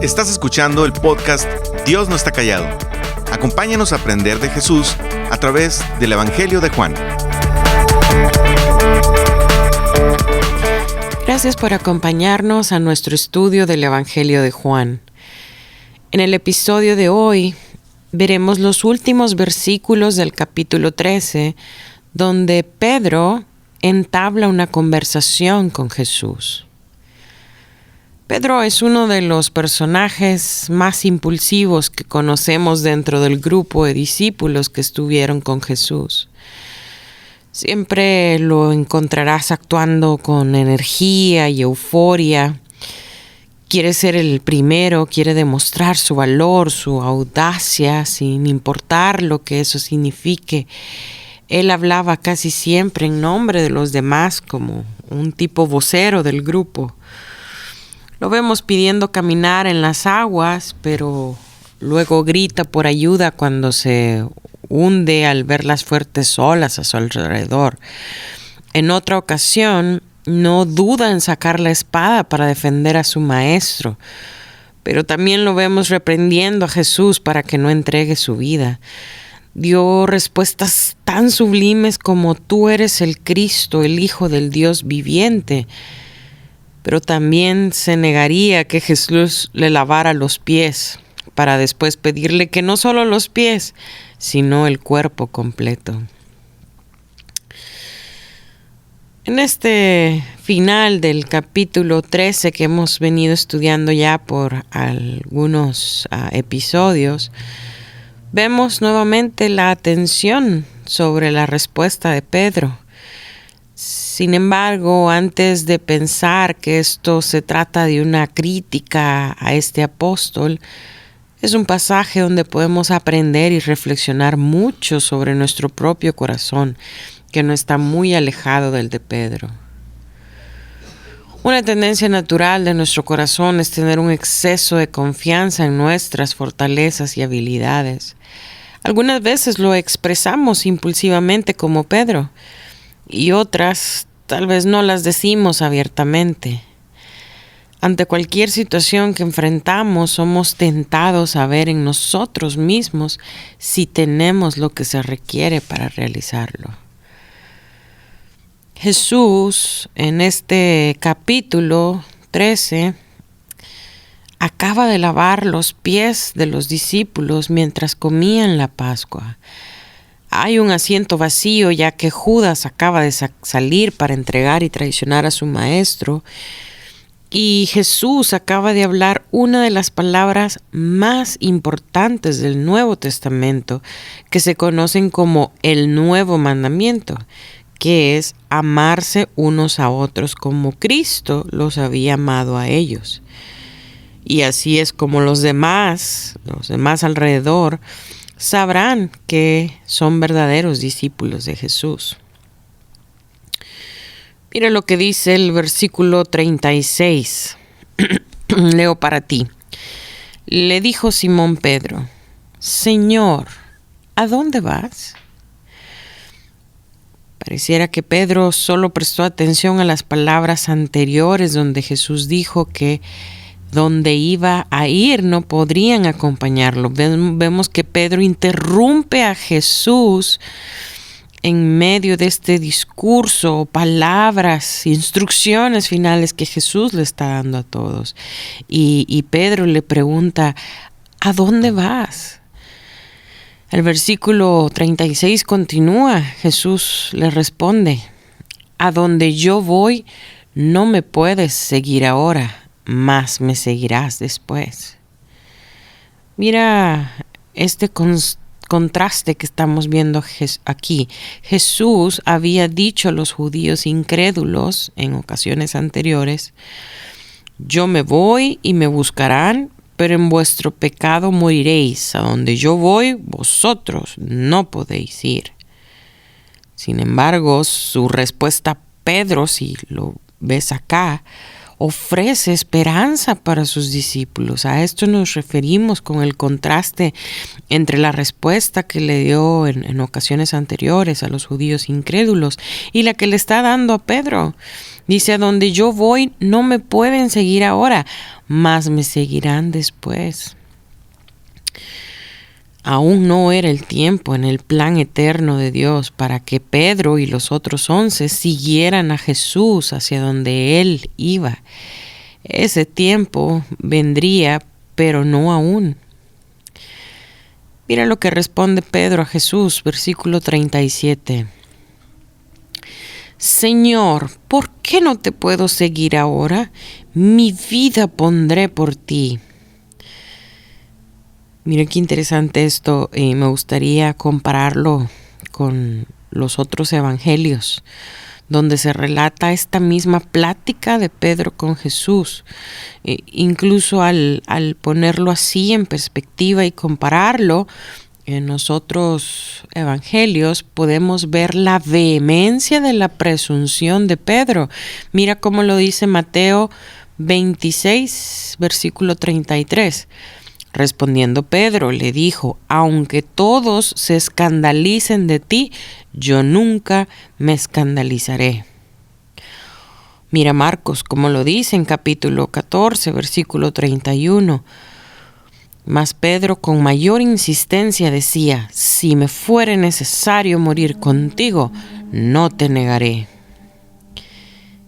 Estás escuchando el podcast Dios no está callado. Acompáñanos a aprender de Jesús a través del Evangelio de Juan. Gracias por acompañarnos a nuestro estudio del Evangelio de Juan. En el episodio de hoy veremos los últimos versículos del capítulo 13, donde Pedro entabla una conversación con Jesús. Pedro es uno de los personajes más impulsivos que conocemos dentro del grupo de discípulos que estuvieron con Jesús. Siempre lo encontrarás actuando con energía y euforia. Quiere ser el primero, quiere demostrar su valor, su audacia, sin importar lo que eso signifique. Él hablaba casi siempre en nombre de los demás como un tipo vocero del grupo. Lo vemos pidiendo caminar en las aguas, pero luego grita por ayuda cuando se hunde al ver las fuertes olas a su alrededor. En otra ocasión, no duda en sacar la espada para defender a su maestro, pero también lo vemos reprendiendo a Jesús para que no entregue su vida. Dio respuestas tan sublimes como: tú eres el Cristo, el Hijo del Dios viviente. Pero también se negaría que Jesús le lavara los pies, para después pedirle que no solo los pies, sino el cuerpo completo. En este final del capítulo 13 que hemos venido estudiando ya por algunos episodios, vemos nuevamente la atención sobre la respuesta de Pedro. Sin embargo, antes de pensar que esto se trata de una crítica a este apóstol, es un pasaje donde podemos aprender y reflexionar mucho sobre nuestro propio corazón, que no está muy alejado del de Pedro. Una tendencia natural de nuestro corazón es tener un exceso de confianza en nuestras fortalezas y habilidades. Algunas veces lo expresamos impulsivamente como Pedro, y otras tal vez no las decimos abiertamente. Ante cualquier situación que enfrentamos, somos tentados a ver en nosotros mismos si tenemos lo que se requiere para realizarlo. Jesús, en este capítulo 13, acaba de lavar los pies de los discípulos mientras comían la Pascua. Hay un asiento vacío ya que Judas acaba de salir para entregar y traicionar a su maestro. Y Jesús acaba de hablar una de las palabras más importantes del Nuevo Testamento, que se conocen como el Nuevo Mandamiento, que es amarse unos a otros como Cristo los había amado a ellos. Y así es como los demás alrededor sabrán que son verdaderos discípulos de Jesús. Mira lo que dice el versículo 36. Leo para ti. Le dijo Simón Pedro: Señor, ¿a dónde vas? Pareciera que Pedro solo prestó atención a las palabras anteriores donde Jesús dijo que donde iba a ir no podrían acompañarlo. Vemos que Pedro interrumpe a Jesús en medio de este discurso, palabras, instrucciones finales que Jesús le está dando a todos. Y Pedro le pregunta: ¿a dónde vas? El versículo 36 continúa. Jesús le responde: a donde yo voy no me puedes seguir ahora, mas me seguirás después. Mira este contraste que estamos viendo aquí. Jesús había dicho a los judíos incrédulos en ocasiones anteriores: yo me voy y me buscarán, pero en vuestro pecado moriréis. A donde yo voy, vosotros no podéis ir. Sin embargo, su respuesta a Pedro, si lo ves acá, ofrece esperanza para sus discípulos. A esto nos referimos con el contraste entre la respuesta que le dio en ocasiones anteriores a los judíos incrédulos y la que le está dando a Pedro. Dice, a donde yo voy no me pueden seguir ahora, mas me seguirán después. Aún no era el tiempo en el plan eterno de Dios para que Pedro y los otros 11 siguieran a Jesús hacia donde Él iba. Ese tiempo vendría, pero no aún. Mira lo que responde Pedro a Jesús, versículo 37. Señor, ¿por qué no te puedo seguir ahora? Mi vida pondré por ti. Mira qué interesante esto, me gustaría compararlo con los otros evangelios, donde se relata esta misma plática de Pedro con Jesús. Incluso al ponerlo así en perspectiva y compararlo, en los otros evangelios podemos ver la vehemencia de la presunción de Pedro. Mira cómo lo dice Mateo 26, versículo 33. Respondiendo Pedro, le dijo, aunque todos se escandalicen de ti, yo nunca me escandalizaré. Mira Marcos, como lo dice en capítulo 14, versículo 31. Mas Pedro con mayor insistencia decía, si me fuere necesario morir contigo, no te negaré.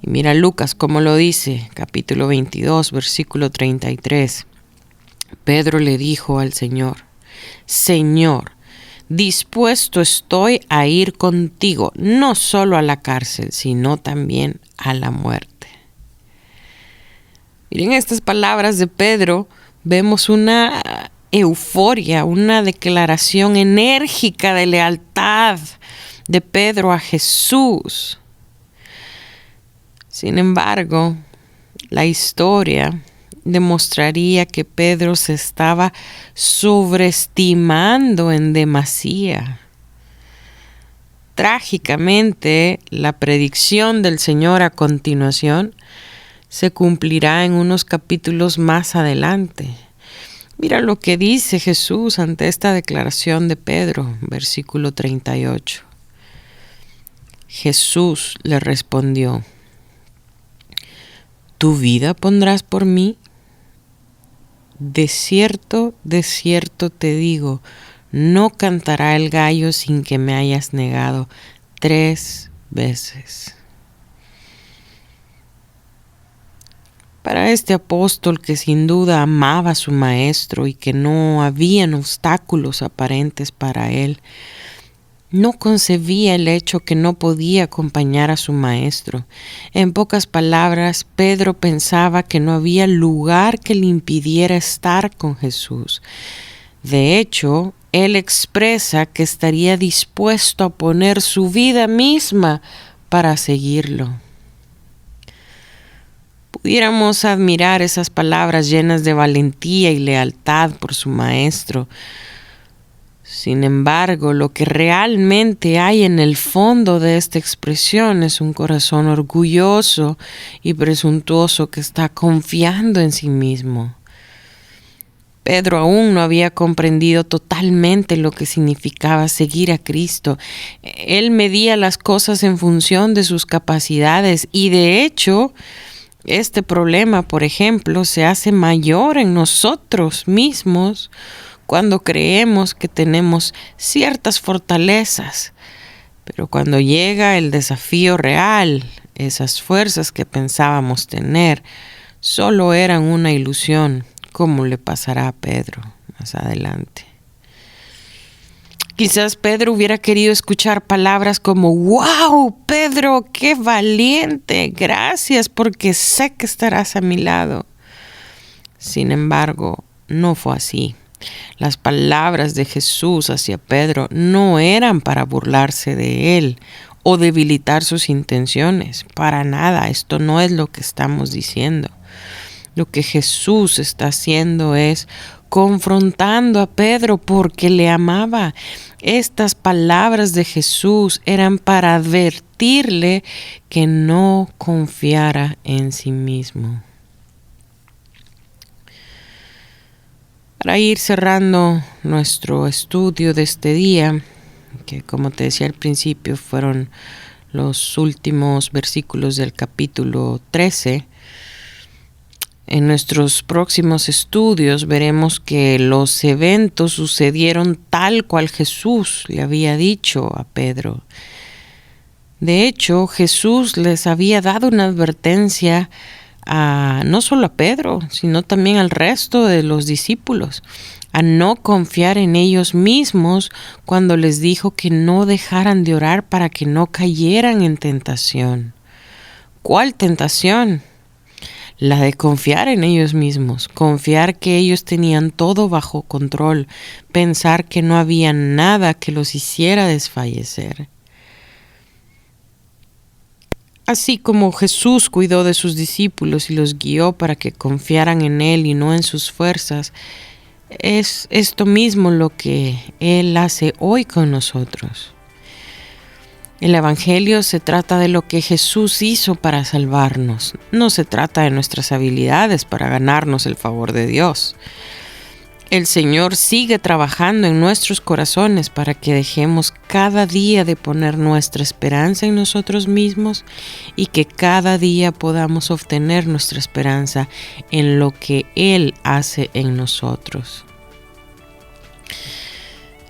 Y mira Lucas, como lo dice, capítulo 22, versículo 33. Pedro le dijo al Señor, Señor, dispuesto estoy a ir contigo, no solo a la cárcel, sino también a la muerte. Miren estas palabras de Pedro, vemos una euforia, una declaración enérgica de lealtad de Pedro a Jesús. Sin embargo, la historia demostraría que Pedro se estaba sobreestimando en demasía. Trágicamente, la predicción del Señor a continuación se cumplirá en unos capítulos más adelante. Mira lo que dice Jesús ante esta declaración de Pedro, versículo 38. Jesús le respondió, ¿tu vida pondrás por mí? De cierto te digo, no cantará el gallo sin que me hayas negado 3 veces. Para este apóstol que sin duda amaba a su maestro y que no habían obstáculos aparentes para él, no concebía el hecho que no podía acompañar a su maestro. En pocas palabras, Pedro pensaba que no había lugar que le impidiera estar con Jesús. De hecho, él expresa que estaría dispuesto a poner su vida misma para seguirlo. Pudiéramos admirar esas palabras llenas de valentía y lealtad por su maestro. Sin embargo, lo que realmente hay en el fondo de esta expresión es un corazón orgulloso y presuntuoso que está confiando en sí mismo. Pedro aún no había comprendido totalmente lo que significaba seguir a Cristo. Él medía las cosas en función de sus capacidades y de hecho, este problema, por ejemplo, se hace mayor en nosotros mismos cuando creemos que tenemos ciertas fortalezas, pero cuando llega el desafío real, esas fuerzas que pensábamos tener solo eran una ilusión, como le pasará a Pedro más adelante. Quizás Pedro hubiera querido escuchar palabras como, ¡wow, Pedro, qué valiente! Gracias porque sé que estarás a mi lado. Sin embargo, no fue así. Las palabras de Jesús hacia Pedro no eran para burlarse de él o debilitar sus intenciones. Para nada, esto no es lo que estamos diciendo. Lo que Jesús está haciendo es confrontando a Pedro porque le amaba. Estas palabras de Jesús eran para advertirle que no confiara en sí mismo. Para ir cerrando nuestro estudio de este día, que como te decía al principio fueron los últimos versículos del capítulo 13. En nuestros próximos estudios veremos que los eventos sucedieron tal cual Jesús le había dicho a Pedro. De hecho, Jesús les había dado una advertencia no solo a Pedro, sino también al resto de los discípulos, a no confiar en ellos mismos cuando les dijo que no dejaran de orar para que no cayeran en tentación. ¿Cuál tentación? La de confiar en ellos mismos, confiar que ellos tenían todo bajo control, pensar que no había nada que los hiciera desfallecer. Así como Jesús cuidó de sus discípulos y los guió para que confiaran en Él y no en sus fuerzas, es esto mismo lo que Él hace hoy con nosotros. El Evangelio se trata de lo que Jesús hizo para salvarnos. No se trata de nuestras habilidades para ganarnos el favor de Dios. El Señor sigue trabajando en nuestros corazones para que dejemos cada día de poner nuestra esperanza en nosotros mismos y que cada día podamos obtener nuestra esperanza en lo que Él hace en nosotros.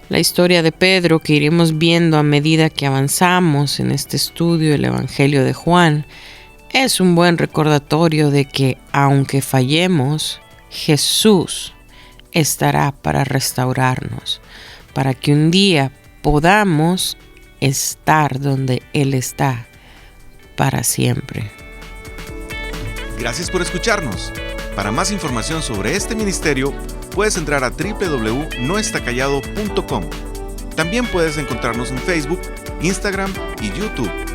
La historia de Pedro, que iremos viendo a medida que avanzamos en este estudio del Evangelio de Juan, es un buen recordatorio de que, aunque fallemos, Jesús estará para restaurarnos, para que un día podamos estar donde Él está para siempre. Gracias por escucharnos. Para más información sobre este ministerio, puedes entrar a www.noestacallado.com. También puedes encontrarnos en Facebook, Instagram y YouTube.